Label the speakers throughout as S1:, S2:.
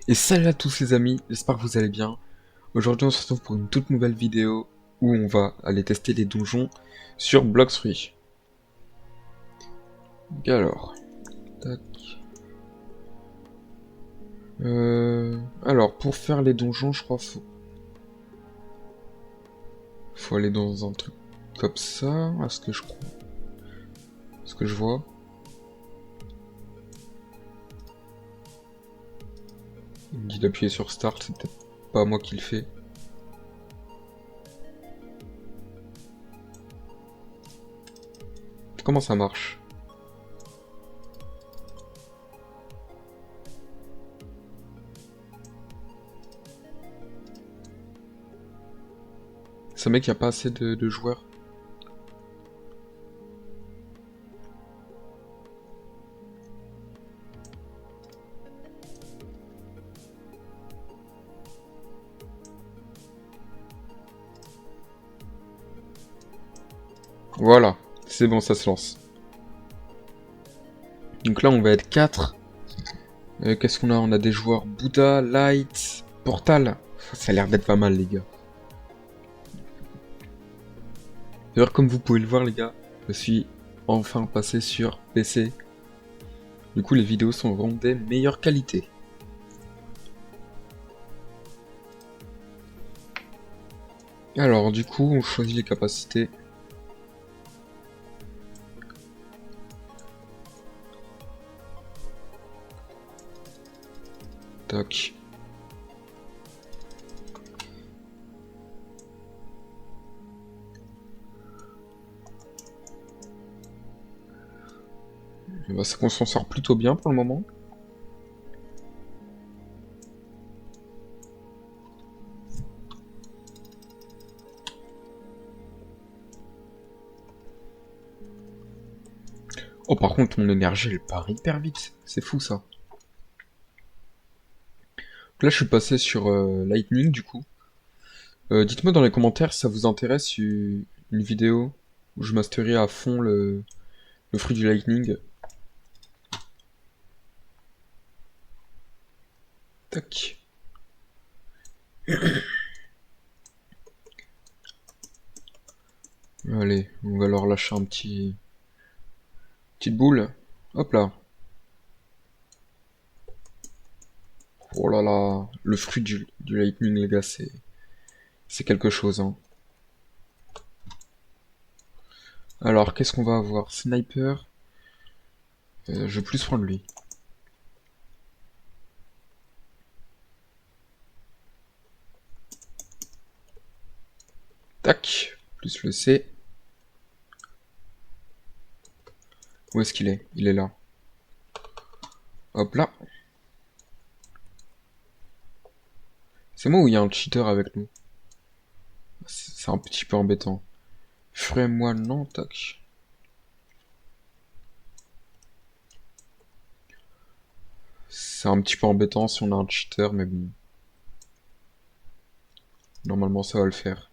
S1: Et salut à tous les amis, j'espère que vous allez bien. Aujourd'hui on se retrouve pour une toute nouvelle vidéo où on va aller tester les donjons sur Blox-Free. Alors, tac. Alors pour faire les donjons je crois faut aller dans un truc comme ça, à ce que je crois, ce que je vois. Il me dit d'appuyer sur Start, c'est peut-être pas moi qui le fais. Comment ça marche? Ça met qu'il n'y a pas assez de joueurs. Voilà, c'est bon, ça se lance. Donc là on va être 4. Qu'est-ce qu'on a? On a des joueurs Bouddha, Light, Portal. Ça a l'air d'être pas mal les gars. D'ailleurs comme vous pouvez le voir les gars, je suis enfin passé sur PC. Du coup les vidéos sont vraiment des meilleures qualités. Alors du coup on choisit les capacités. Tac. Et bah, ça qu'on s'en sort plutôt bien pour le moment. Oh par contre mon énergie elle part hyper vite, c'est fou ça. Donc là je suis passé sur Lightning du coup. Dites-moi dans les commentaires si ça vous intéresse une vidéo où je masterie à fond le fruit du Lightning. Tac. Allez, on va leur lâcher un petite boule. Hop là. Oh là là, le fruit du Lightning les gars, c'est quelque chose hein. Alors qu'est-ce qu'on va avoir? Sniper. Je vais plus prendre lui. Tac. Plus le C. Où est-ce qu'il est? Il est là. Hop là. C'est moi ou il y a un cheater avec nous? C'est un petit peu embêtant. Ferais-moi non, tac. C'est un petit peu embêtant si on a un cheater, mais bon. Normalement ça va le faire.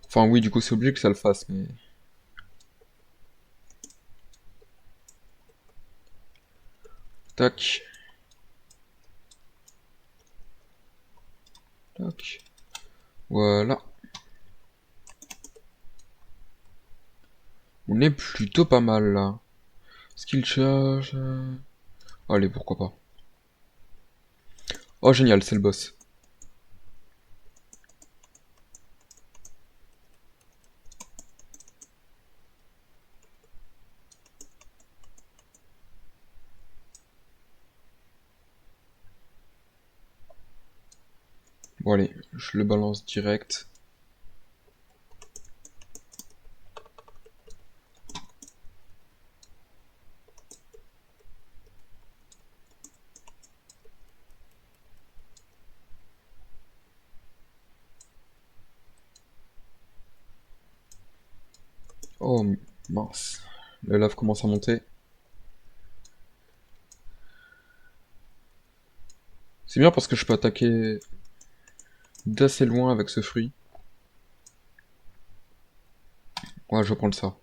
S1: Enfin oui, du coup c'est obligé que ça le fasse, mais... Tac. Tac. Voilà. On est plutôt pas mal là. Skill charge. Allez, pourquoi pas. Oh génial, c'est le boss. Bon allez, je le balance direct. Oh mince. Le lave commence à monter. C'est bien parce que je peux attaquer d'assez loin avec ce fruit. Ouais, je vais prendre ça.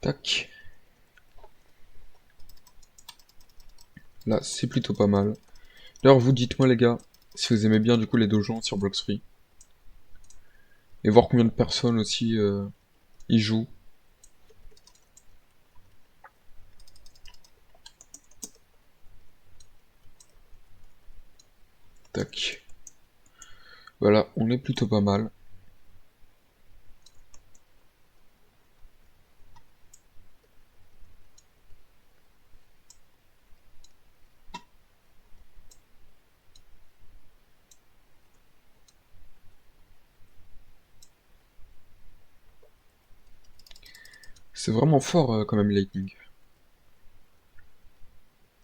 S1: Tac. Là, c'est plutôt pas mal. D'ailleurs, vous dites-moi les gars, si vous aimez bien du coup les dojons sur Bloxfree. Et voir combien de personnes aussi y jouent. Tac. Voilà, on est plutôt pas mal. C'est vraiment fort quand même Lightning.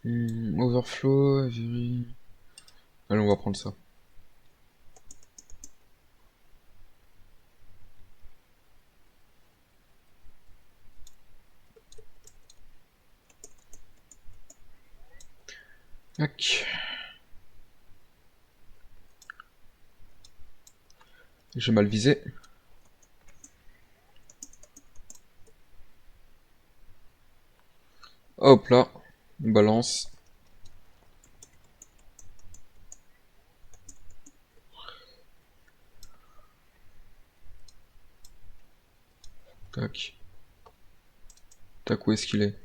S1: Overflow, allez, on va prendre ça. Tac. J'ai mal visé. Hop là, on balance. Tac. Tac, où est-ce qu'il est?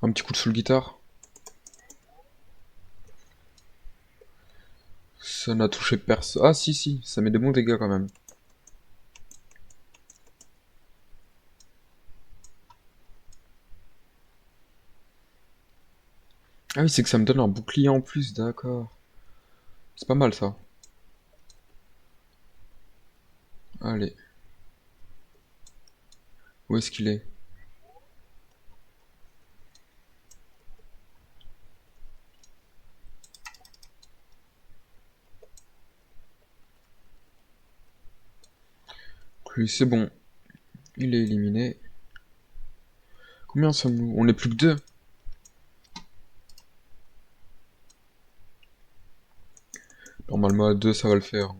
S1: Un petit coup de soul guitare. Ça n'a touché personne. Ah si si, ça met des bons dégâts quand même. Ah oui, c'est que ça me donne un bouclier en plus, d'accord. C'est pas mal ça. Allez, où est-ce qu'il est? Lui, c'est bon. Il est éliminé. Combien sommes-nous? On est plus que deux. Normalement à deux, ça va le faire.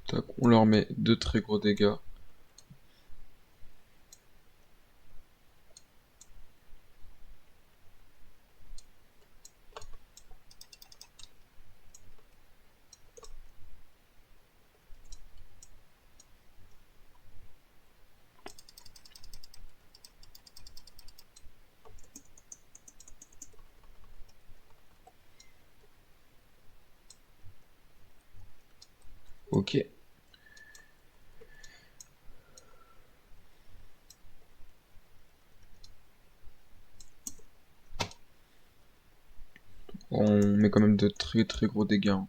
S1: Tac, on leur met deux très gros dégâts. Ok. On met quand même de très très gros dégâts, hein.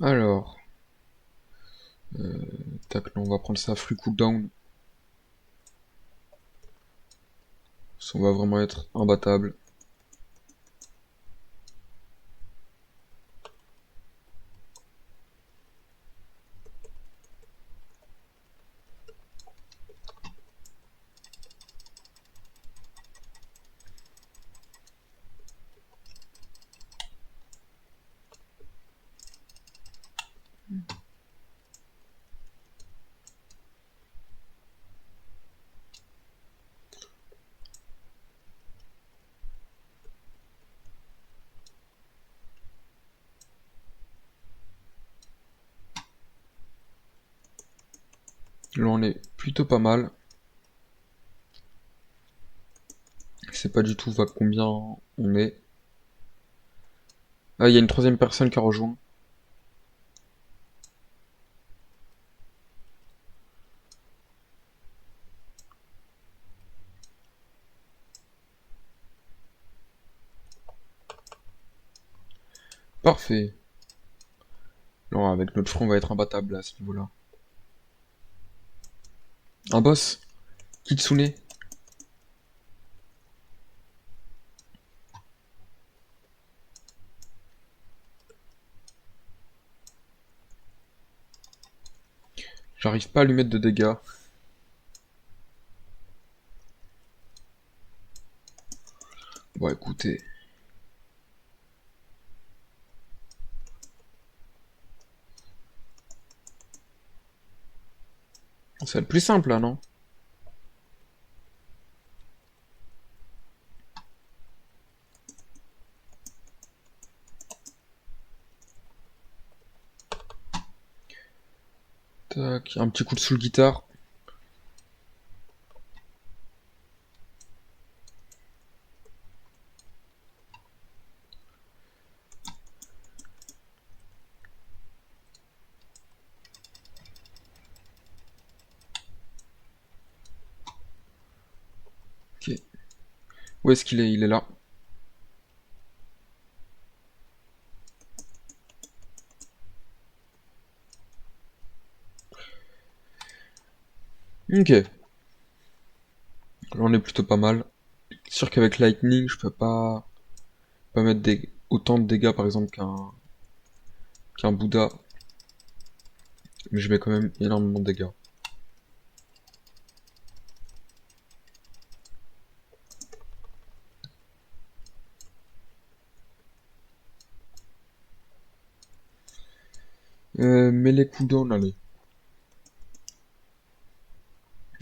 S1: Alors, tac, là, on va prendre ça free cooldown. On va vraiment être imbattable. Là, on est plutôt pas mal. Je sais pas du tout à combien on est. Ah, il y a une troisième personne qui a rejoint. Parfait. Alors avec notre front, on va être imbattable à ce niveau-là. Un boss? Kitsune? J'arrive pas à lui mettre de dégâts. Bon, écoutez. C'est le plus simple, là, non? Tac, un petit coup de sous le guitare. Ok. Où est-ce qu'il est? Il est là. Ok. Là, on est plutôt pas mal. C'est sûr qu'avec Lightning, je peux pas mettre autant de dégâts, par exemple, qu'un Bouddha. Mais je mets quand même énormément de dégâts. Melee cooldown, allez.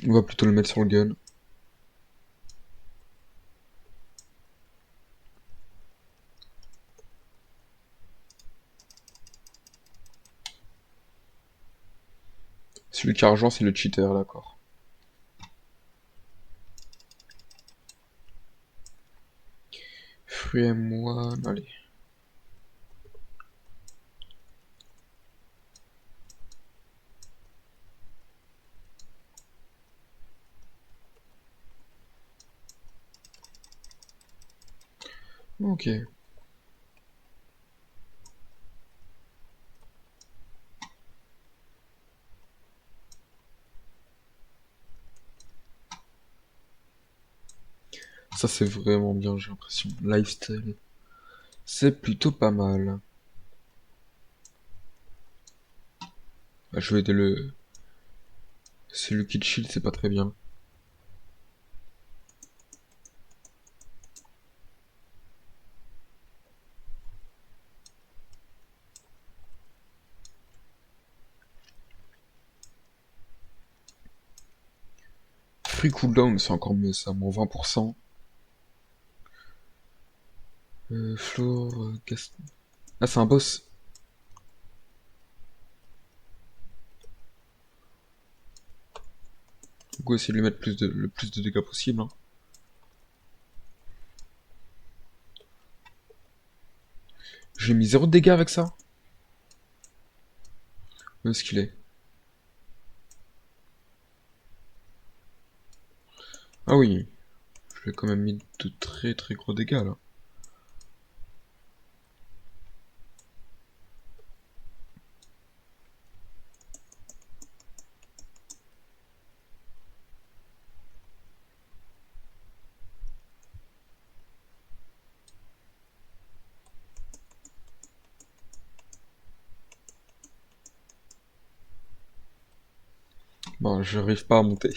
S1: On va plutôt le mettre sur le gun. Celui qui a argent, c'est le cheater, d'accord. Fruit M1, allez. Ok. Ça, c'est vraiment bien, j'ai l'impression. Lifestyle. C'est plutôt pas mal. Ah, je vais aider le... Celui qui chill, c'est pas très bien. Free cooldown, c'est encore mieux ça, moins 20%. Floor, Ah, c'est un boss. Du coup, essayer de lui mettre le plus de dégâts possible. Hein. J'ai mis 0 de dégâts avec ça. Où est-ce qu'il est? Ah oui, je lui ai quand même mis de très très gros dégâts là. Bon, j'arrive pas à monter.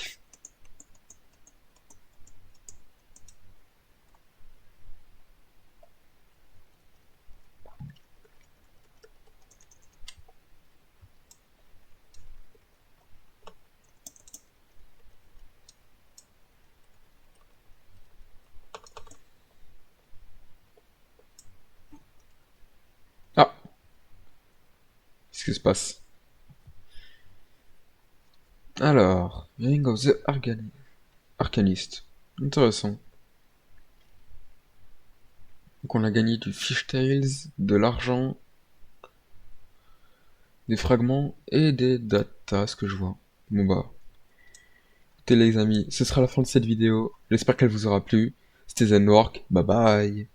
S1: Ah, qu'est-ce qui se passe? Alors, Ring of the Arcanist. Intéressant. Donc on a gagné du Fishtails, de l'argent, des fragments et des datas, ce que je vois. Bon bah, écoutez les amis, ce sera la fin de cette vidéo. J'espère qu'elle vous aura plu. C'était Zenwork, bye bye.